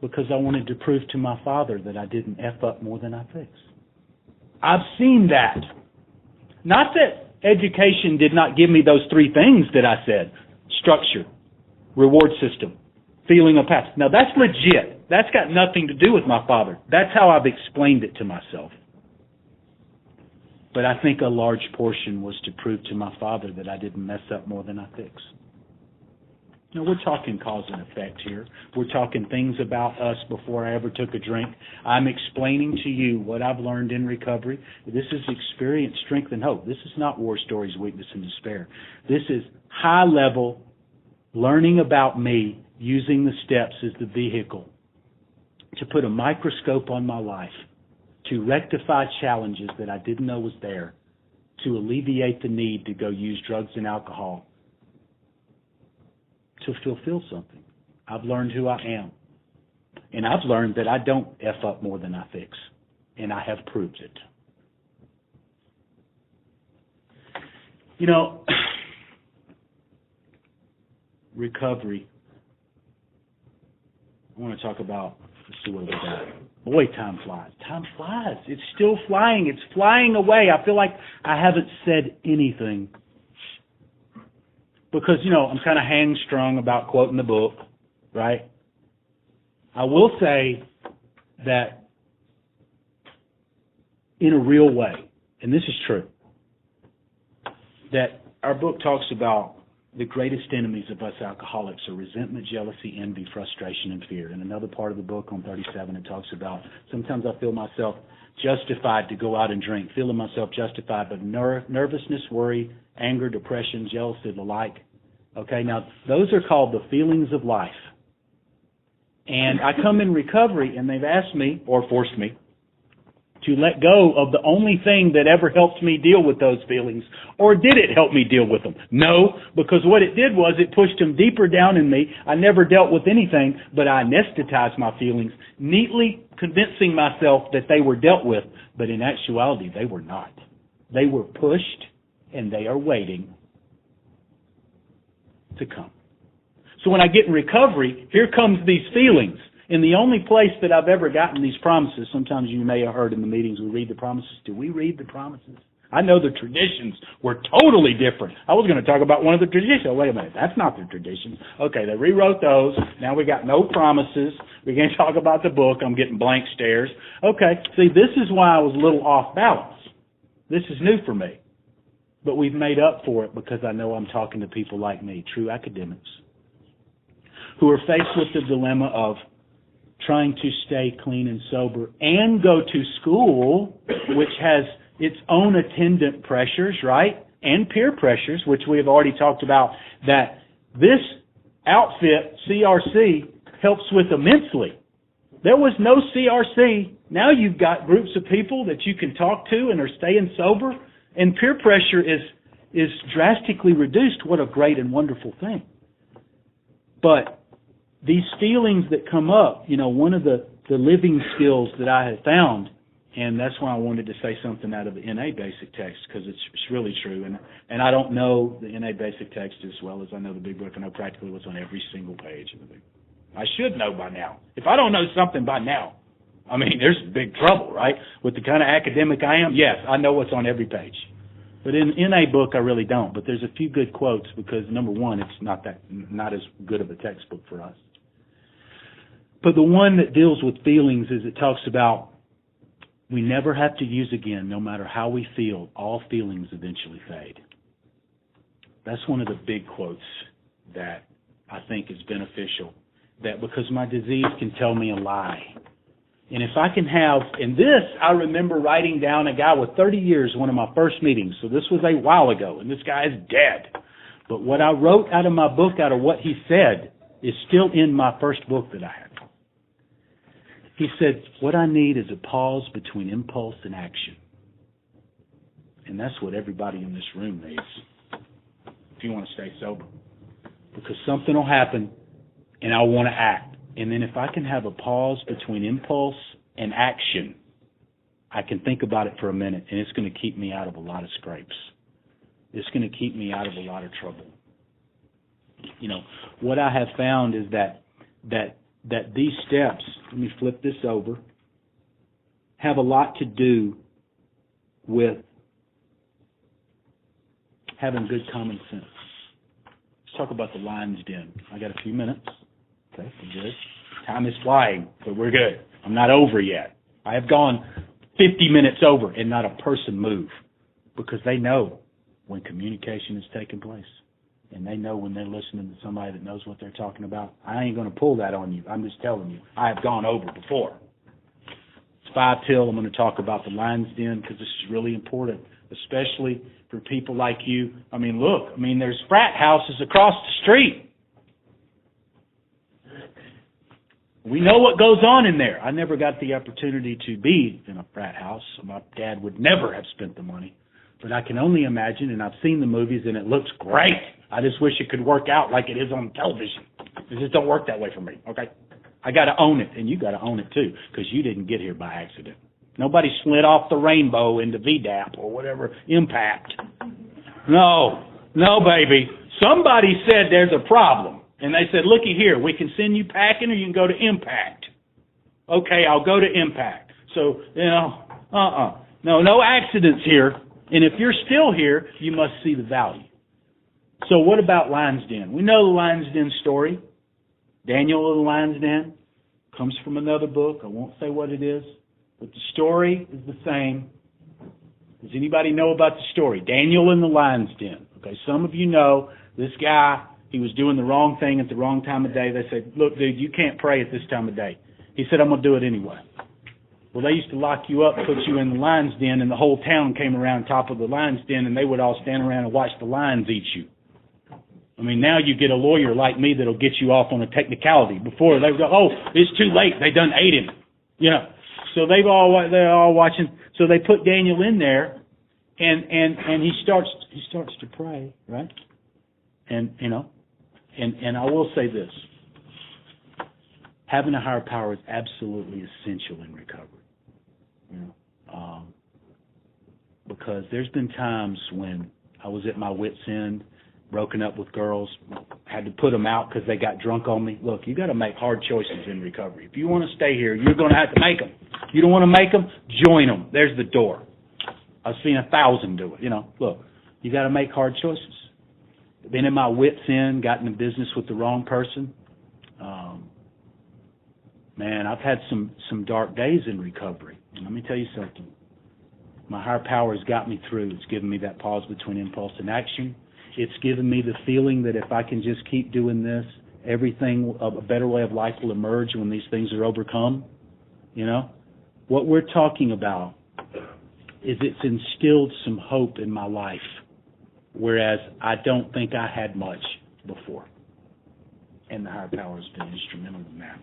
because I wanted to prove to my father that I didn't F up more than I fix. I've seen that. Not that education did not give me those 3 things that I said. Structure, reward system, feeling of past. Now that's legit. That's got nothing to do with my father. That's how I've explained it to myself. But I think a large portion was to prove to my father that I didn't mess up more than I fix. Now, we're talking cause and effect here. We're talking things about us before I ever took a drink. I'm explaining to you what I've learned in recovery. This is experience, strength, and hope. This is not war stories, weakness, and despair. This is high-level learning about me, using the steps as the vehicle to put a microscope on my life, to rectify challenges that I didn't know was there, to alleviate the need to go use drugs and alcohol, to fulfill something. I've learned who I am. And I've learned that I don't F up more than I fix. And I have proved it. Recovery. I want to talk about, let's see what we got. Boy, time flies. Time flies. It's still flying. It's flying away. I feel like I haven't said anything. Because, I'm kind of hamstrung about quoting the book, right? I will say that in a real way, and this is true, that our book talks about the greatest enemies of us alcoholics are resentment, jealousy, envy, frustration, and fear. In another part of the book on 37, it talks about sometimes I feel myself justified to go out and drink, feeling myself justified, but nervousness, worry, anger, depression, jealousy, the like. Okay, now those are called the feelings of life. And I come in recovery, and they've asked me, or forced me, to let go of the only thing that ever helped me deal with those feelings. Or did it help me deal with them? No, because what it did was it pushed them deeper down in me. I never dealt with anything, but I anesthetized my feelings, neatly convincing myself that they were dealt with, but in actuality, they were not. They were pushed, and they are waiting to come. So when I get in recovery, here comes these feelings. And the only place that I've ever gotten these promises, sometimes you may have heard in the meetings we read the promises. Do we read the promises? I know the traditions were totally different. I was going to talk about one of the traditions. Oh, wait a minute. That's not the traditions. Okay, they rewrote those. Now we got no promises. We can't talk about the book. I'm getting blank stares. Okay, see, this is why I was a little off balance. This is new for me. But we've made up for it because I know I'm talking to people like me, true academics, who are faced with the dilemma of trying to stay clean and sober and go to school, which has its own attendant pressures, right? And peer pressures, which we have already talked about, that this outfit, CRC, helps with immensely. There was no CRC. Now you've got groups of people that you can talk to and are staying sober, and peer pressure is drastically reduced. What a great and wonderful thing. But these feelings that come up, you know, one of the living skills that I have found, and that's why I wanted to say something out of the NA basic text, because it's really true. And I don't know the NA basic text as well as I know the Big Book. I know practically what's on every single page of the Big Book. I should know by now. If I don't know something by now, I mean, there's big trouble, right? With the kind of academic I am, yes, I know what's on every page. But in NA book, I really don't. But there's a few good quotes because, number one, it's not as good of a textbook for us. But the one that deals with feelings is it talks about we never have to use again, no matter how we feel, all feelings eventually fade. That's one of the big quotes that I think is beneficial, that because my disease can tell me a lie. And if I can have, and this I remember writing down a guy with 30 years, one of my first meetings, so this was a while ago, and this guy is dead. But what I wrote out of my book, out of what he said, is still in my first book that I had. He said, what I need is a pause between impulse and action. And that's what everybody in this room needs if you want to stay sober. Because something will happen and I want to act. And then if I can have a pause between impulse and action, I can think about it for a minute, and it's going to keep me out of a lot of scrapes. It's going to keep me out of a lot of trouble. You know, what I have found is that these steps, let me flip this over, have a lot to do with having good common sense. Let's talk about the lion's den. I got a few minutes. Okay, we're good. Time is flying, but we're good. I'm not over yet. I have gone 50 minutes over and not a person moved because they know when communication is taking place. And they know when they're listening to somebody that knows what they're talking about. I ain't going to pull that on you. I'm just telling you. I have gone over before. It's 5 till. I'm going to talk about the lion's den because this is really important, especially for people like you. I mean, look, there's frat houses across the street. We know what goes on in there. I never got the opportunity to be in a frat house. So my dad would never have spent the money. But I can only imagine, and I've seen the movies, and it looks great. I just wish it could work out like it is on television. It just don't work that way for me, okay? I got to own it, and you got to own it too, because you didn't get here by accident. Nobody slid off the rainbow into VDAP or whatever, Impact. No, baby. Somebody said there's a problem, and they said, looky here, we can send you packing or you can go to Impact. Okay, I'll go to Impact. So, no accidents here. And if you're still here, you must see the value. So what about Lion's Den? We know the Lion's Den story. Daniel of the Lion's Den comes from another book. I won't say what it is, but the story is the same. Does anybody know about the story? Daniel in the Lion's Den. Okay, some of you know this guy, he was doing the wrong thing at the wrong time of day. They said, look, dude, you can't pray at this time of day. He said, I'm going to do it anyway. Well, they used to lock you up, put you in the lion's den, and the whole town came around top of the lion's den, and they would all stand around and watch the lions eat you. Now you get a lawyer like me that'll get you off on a technicality. Before, they would go, oh, it's too late. They done ate him. So they're all watching. So they put Daniel in there, and he starts to pray, right? And I will say this. Having a higher power is absolutely essential in recovery. Because there's been times when I was at my wit's end, broken up with girls, had to put them out because they got drunk on me. Look, you got to make hard choices in recovery. If you want to stay here, you're going to have to make them. You don't want to make them, join them. There's the door. I've seen 1,000 do it. Look, you got to make hard choices. Been in my wits end, got into business with the wrong person. Man, I've had some dark days in recovery. And let me tell you something. My higher power has got me through. It's given me that pause between impulse and action. It's given me the feeling that if I can just keep doing this, everything, a better way of life will emerge when these things are overcome. What we're talking about is it's instilled some hope in my life, whereas I don't think I had much before. And the higher power has been instrumental in that.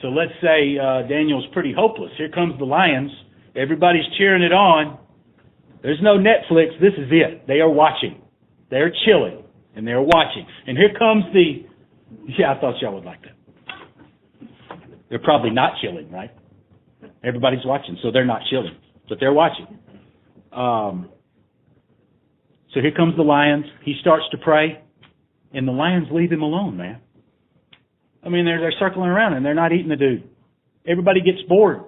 So let's say Daniel's pretty hopeless. Here comes the lions. Everybody's cheering it on. There's no Netflix. This is it. They are watching. They're chilling, and they're watching. And here comes I thought y'all would like that. They're probably not chilling, right? Everybody's watching, so they're not chilling, but they're watching. So here comes the lions. He starts to pray, and the lions leave him alone, man. I mean, they're circling around, and they're not eating the dude. Everybody gets bored.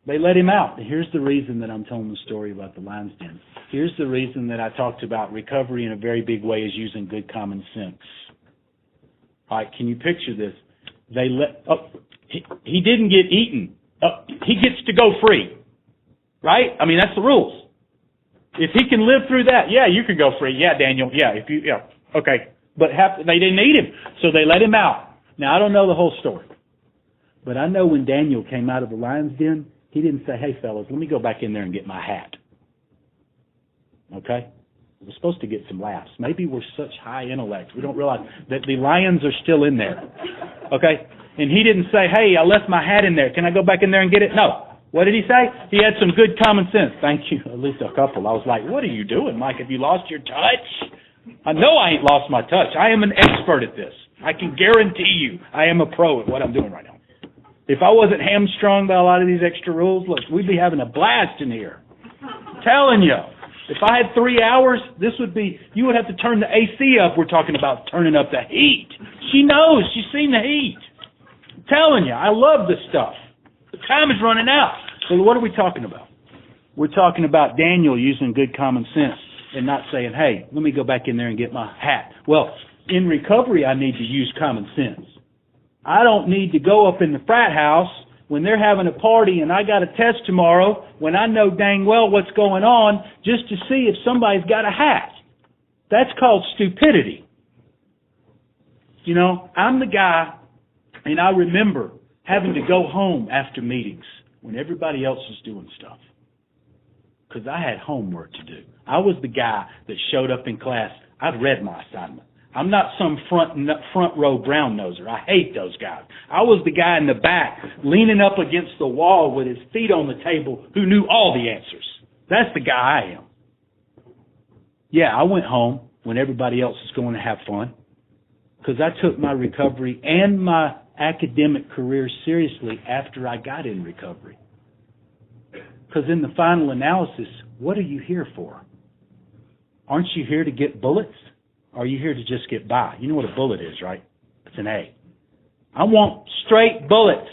They let him out. And here's the reason that I'm telling the story about the lion's den. Here's the reason that I talked about recovery in a very big way is using good common sense. All right, can you picture this? He didn't get eaten. He gets to go free, right? I mean, that's the rules. If he can live through that, yeah, you can go free. Yeah, Daniel. Yeah, okay. But they didn't eat him, so they let him out. Now I don't know the whole story, but I know when Daniel came out of the lion's den, he didn't say, "Hey, fellas, let me go back in there and get my hat." Okay? We're supposed to get some laughs. Maybe we're such high intellect, we don't realize that the lions are still in there. Okay? And he didn't say, "Hey, I left my hat in there. Can I go back in there and get it?" No. What did he say? He had some good common sense. Thank you. At least a couple. I was like, what are you doing, Mike? Have you lost your touch? I know I ain't lost my touch. I am an expert at this. I can guarantee you I am a pro at what I'm doing right now. If I wasn't hamstrung by a lot of these extra rules, look, we'd be having a blast in here. I'm telling you. If I had 3 hours, you would have to turn the AC up. We're talking about turning up the heat. She knows. She's seen the heat. I'm telling you, I love this stuff. The time is running out. So what are we talking about? We're talking about Daniel using good common sense and not saying, "Hey, let me go back in there and get my hat." Well, in recovery, I need to use common sense. I don't need to go up in the frat house when they're having a party and I got a test tomorrow when I know dang well what's going on just to see if somebody's got a hat. That's called stupidity. I'm the guy, and I remember having to go home after meetings when everybody else was doing stuff because I had homework to do. I was the guy that showed up in class. I'd read my assignment. I'm not some front row brown noser. I hate those guys. I was the guy in the back leaning up against the wall with his feet on the table who knew all the answers. That's the guy I am. Yeah, I went home when everybody else was going to have fun because I took my recovery and my academic career seriously after I got in recovery. Because in the final analysis, what are you here for? Aren't you here to get bullets? Or are you here to just get by? You know what a bullet is, right? It's an A. I want straight bullets.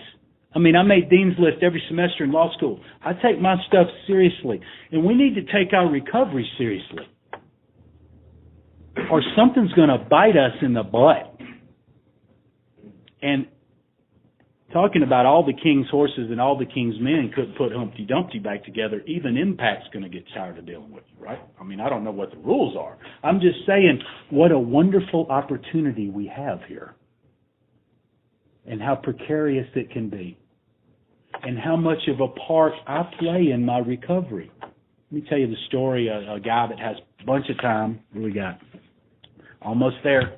I mean, I made Dean's List every semester in law school. I take my stuff seriously. And we need to take our recovery seriously. Or something's going to bite us in the butt. And talking about all the king's horses and all the king's men couldn't put Humpty Dumpty back together, even Impact's going to get tired of dealing with you, right? I mean, I don't know what the rules are. I'm just saying what a wonderful opportunity we have here and how precarious it can be and how much of a part I play in my recovery. Let me tell you the story of a guy that has a bunch of time. What do we got? Almost there.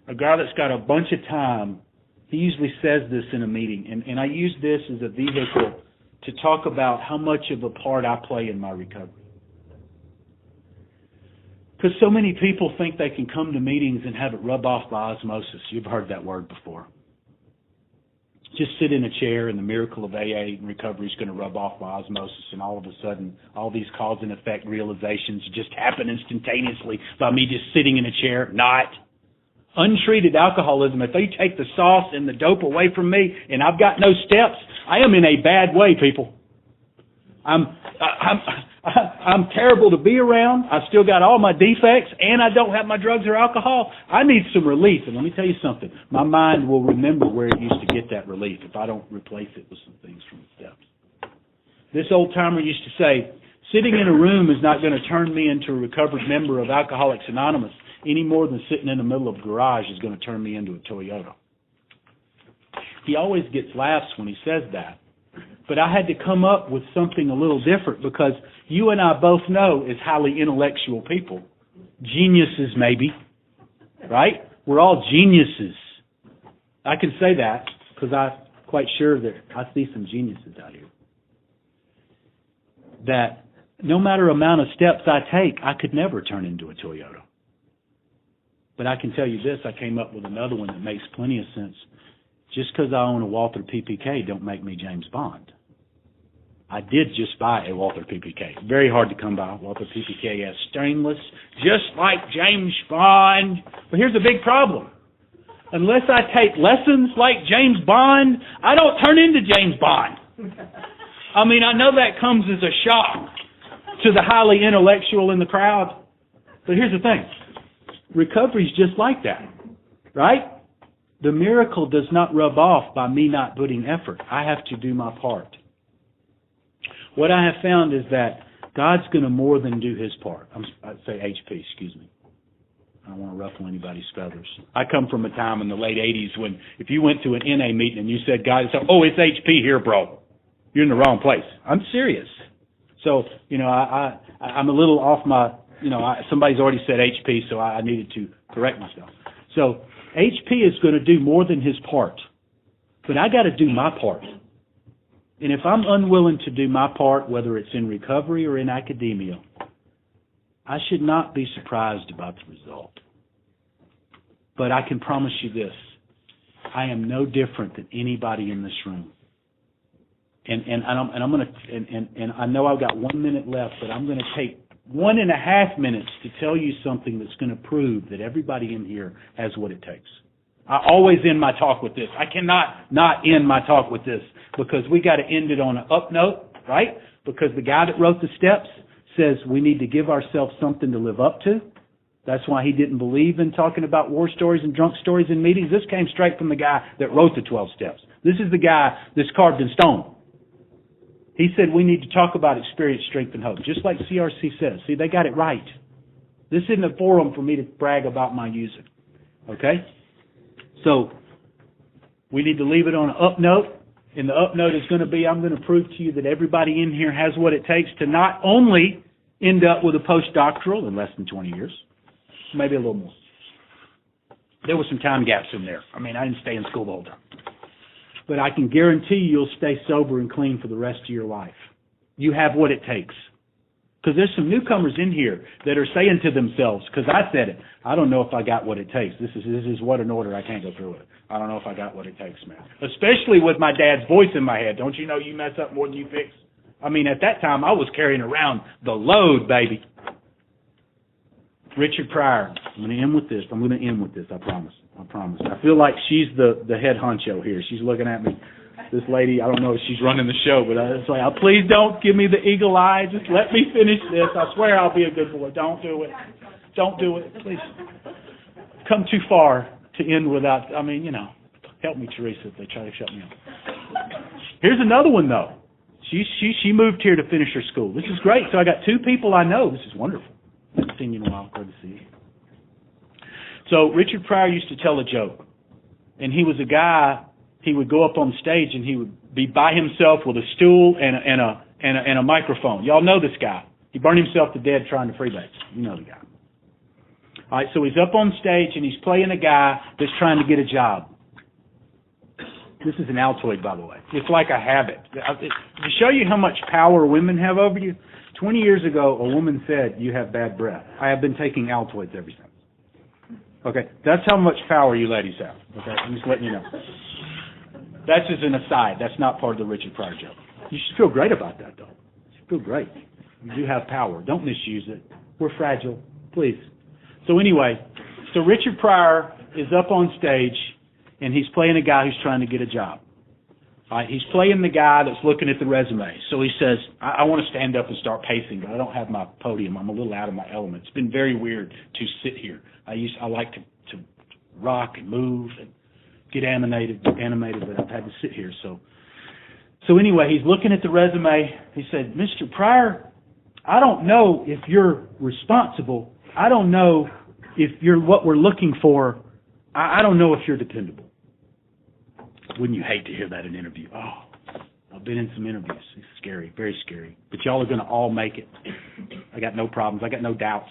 A guy that's got a bunch of time. He usually says this in a meeting, and I use this as a vehicle to talk about how much of a part I play in my recovery. Because so many people think they can come to meetings and have it rub off by osmosis. You've heard that word before. just sit in a chair and the miracle of AA and recovery is going to rub off by osmosis, and all of a sudden all these cause and effect realizations just happen instantaneously by me just sitting in a chair. Not. Untreated alcoholism, if they take the sauce and the dope away from me and I've got no steps, I am in a bad way, people. I'm terrible to be around. I've still got all my defects, and I don't have my drugs or alcohol. I need some relief, and let me tell you something. My mind will remember where it used to get that relief if I don't replace it with some things from the steps. This old-timer used to say, sitting in a room is not going to turn me into a recovered member of Alcoholics Anonymous any more than sitting in the middle of a garage is going to turn me into a Toyota. He always gets laughs when he says that. But I had to come up with something a little different because you and I both know as highly intellectual people, geniuses maybe, right? We're all geniuses. I can say that because I'm quite sure that I see some geniuses out here. That no matter amount of steps I take, I could never turn into a Toyota. But I can tell you this, I came up with another one that makes plenty of sense. Just because I own a Walther PPK don't make me James Bond. I did just buy a Walther PPK. Very hard to come by. Walther PPK as stainless, just like James Bond. But here's a big problem. Unless I take lessons like James Bond, I don't turn into James Bond. I mean, I know that comes as a shock to the highly intellectual in the crowd. But here's the thing. Recovery's just like that, right? The miracle does not rub off by me not putting effort. I have to do my part. What I have found is that God's going to more than do His part. I'd say HP, excuse me. I don't want to ruffle anybody's feathers. I come from a time in the late 80s when if you went to an NA meeting and you said, God, oh, it's HP here, bro. You're in the wrong place. I'm serious. So, I'm a little off my, somebody's already said HP, so I needed to correct myself. So HP is going to do more than his part. But I got to do my part. And if I'm unwilling to do my part, whether it's in recovery or in academia, I should not be surprised about the result. But I can promise you this. I am no different than anybody in this room. And I'm going to, and I know I've got 1 minute left, but I'm going to take 1.5 minutes to tell you something that's going to prove that everybody in here has what it takes. I always end my talk with this. I cannot not end my talk with this because we got to end it on an up note, right? Because the guy that wrote the steps says we need to give ourselves something to live up to. That's why he didn't believe in talking about war stories and drunk stories in meetings. This came straight from the guy that wrote the 12 steps. This is the guy that's carved in stone. He said we need to talk about experience, strength, and hope, just like CRC says. See, they got it right. This isn't a forum for me to brag about my music, okay? So we need to leave it on an up note, and the up note is going to be I'm going to prove to you that everybody in here has what it takes to not only end up with a postdoctoral in less than 20 years, maybe a little more. There were some time gaps in there. I mean, I didn't stay in school the whole time. But I can guarantee you'll stay sober and clean for the rest of your life. You have what it takes. Because there's some newcomers in here that are saying to themselves, because I said it, I don't know if I got what it takes. This is what an order, I can't go through it. I don't know if I got what it takes, man. Especially with my dad's voice in my head. Don't you know you mess up more than you fix? I mean, at that time, I was carrying around the load, baby. Richard Pryor. I'm going to end with this. I promise. I feel like she's the head honcho here. She's looking at me. This lady, I don't know if she's running the show, but it's like, please don't give me the eagle eye. Just let me finish this. I swear I'll be a good boy. Don't do it. Don't do it, please. Come too far to end without, help me, Teresa, if they try to shut me up. Here's another one, though. She moved here to finish her school. This is great. So I got 2 people I know. This is wonderful. I haven't seen you in a while. Glad to see you. So Richard Pryor used to tell a joke. And he was a guy, he would go up on stage and he would be by himself with a stool and a microphone. Y'all know this guy. He burned himself to death trying to freebase. You know the guy. All right, so he's up on stage and he's playing a guy that's trying to get a job. This is an Altoid, by the way. It's like a habit. To show you how much power women have over you, 20 years ago, a woman said, you have bad breath. I have been taking Altoids ever since. Okay, that's how much power you ladies have. Okay, I'm just letting you know. That's just an aside. That's not part of the Richard Pryor joke. You should feel great about that, though. You should feel great. You do have power. Don't misuse it. We're fragile. Please. So anyway, so Richard Pryor is up on stage, and he's playing a guy who's trying to get a job. All right, he's playing the guy that's looking at the resume. So he says, I want to stand up and start pacing, but I don't have my podium. I'm a little out of my element. It's been very weird to sit here. I like to rock and move and get animated, but I've had to sit here. So anyway, he's looking at the resume. He said, Mr. Pryor, I don't know if you're responsible. I don't know if you're what we're looking for. I don't know if you're dependable. Wouldn't you hate to hear that in an interview? Oh, I've been in some interviews. It's scary, very scary. But y'all are going to all make it. I got no problems. I got no doubts.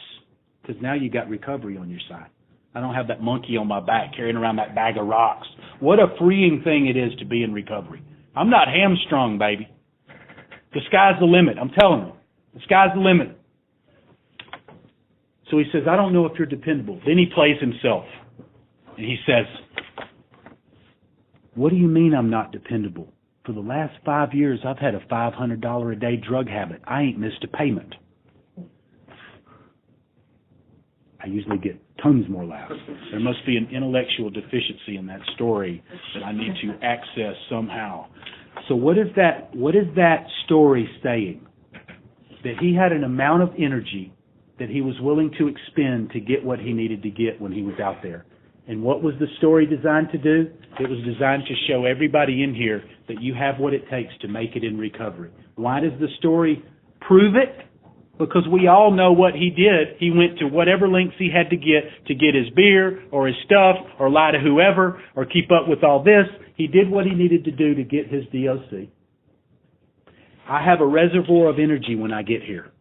Because now you got recovery on your side. I don't have that monkey on my back carrying around that bag of rocks. What a freeing thing it is to be in recovery. I'm not hamstrung, baby. The sky's the limit. I'm telling you. The sky's the limit. So he says, I don't know if you're dependable. Then he plays himself. And he says, what do you mean I'm not dependable? For the last 5 years, I've had a $500 a day drug habit. I ain't missed a payment. I usually get tons more laughs. There must be an intellectual deficiency in that story that I need to access somehow. So what is that story saying? That he had an amount of energy that he was willing to expend to get what he needed to get when he was out there. And what was the story designed to do? It was designed to show everybody in here that you have what it takes to make it in recovery. Why does the story prove it? Because we all know what he did. He went to whatever lengths he had to get his beer or his stuff or lie to whoever or keep up with all this. He did what he needed to do to get his DOC. I have a reservoir of energy when I get here.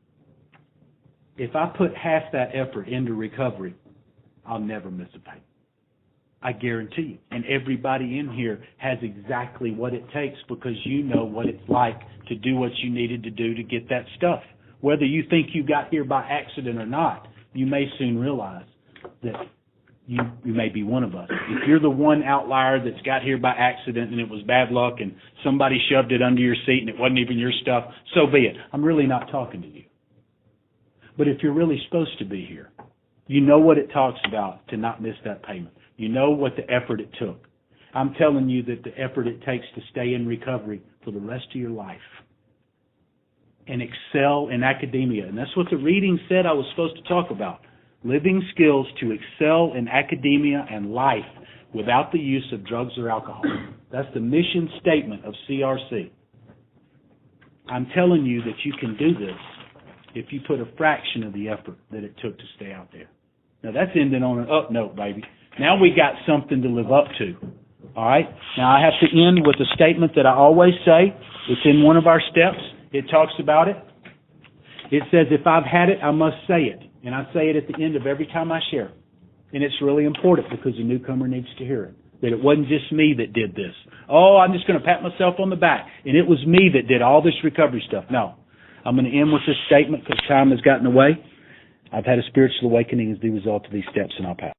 If I put half that effort into recovery, I'll never miss a payment. I guarantee you. And everybody in here has exactly what it takes because you know what it's like to do what you needed to do to get that stuff. Whether you think you got here by accident or not, you may soon realize that you may be one of us. If you're the one outlier that's got here by accident and it was bad luck and somebody shoved it under your seat and it wasn't even your stuff, so be it. I'm really not talking to you. But if you're really supposed to be here, you know what it talks about to not miss that payment. You know what the effort it took. I'm telling you that the effort it takes to stay in recovery for the rest of your life and excel in academia. And that's what the reading said I was supposed to talk about. Living skills to excel in academia and life without the use of drugs or alcohol. That's the mission statement of CRC. I'm telling you that you can do this if you put a fraction of the effort that it took to stay out there. Now that's ending on an up note, baby. Now we got something to live up to. All right? Now I have to end with a statement that I always say. It's in one of our steps. It talks about it. It says, if I've had it, I must say it. And I say it at the end of every time I share. And it's really important because the newcomer needs to hear it. That it wasn't just me that did this. Oh, I'm just going to pat myself on the back. And it was me that did all this recovery stuff. No. I'm going to end with this statement because time has gotten away. I've had a spiritual awakening as the result of these steps, and I'll pass.